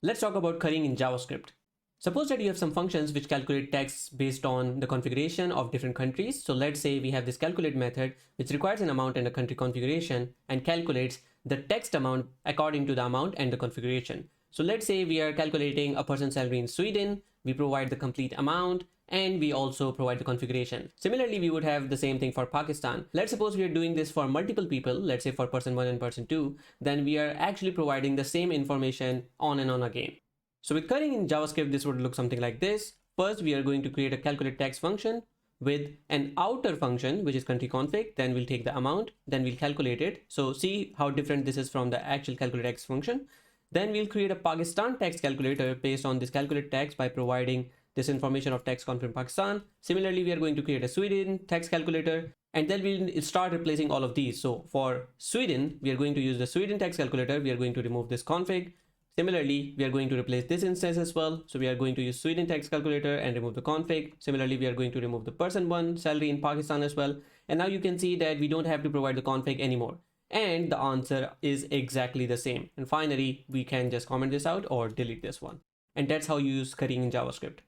Let's talk about currying in JavaScript. Suppose that you have some functions which calculate text based on the configuration of different countries. So let's say we have this calculate method which requires an amount and a country configuration and calculates the text amount according to the amount and the configuration. So let's say we are calculating a person's salary in Sweden. We provide the complete amount and we also provide the configuration. Similarly, we would have the same thing for Pakistan. Let's suppose we are doing this for multiple people, let's say for person 1 and person 2, then we are actually providing the same information on and on again. So with currying in JavaScript, this would look something like this. First, we are going to create a calculate text function with an outer function, which is country config. Then we'll take the amount, then we'll calculate it. So see how different this is from the actual calculate text function. Then we'll create a Pakistan text calculator based on this calculate text by providing this information of text country in Pakistan. Similarly, we are going to create a Sweden text calculator, and then we'll start replacing all of these. So for Sweden, we are going to use the Sweden text calculator. We are going to remove this config. Similarly, we are going to replace this instance as well. So we are going to use Sweden text calculator and remove the config. Similarly, we are going to remove the person 1 salary in Pakistan as well. And now you can see that we don't have to provide the config anymore. And the answer is exactly the same. And finally, we can just comment this out or delete this one. And that's how you use currying in JavaScript.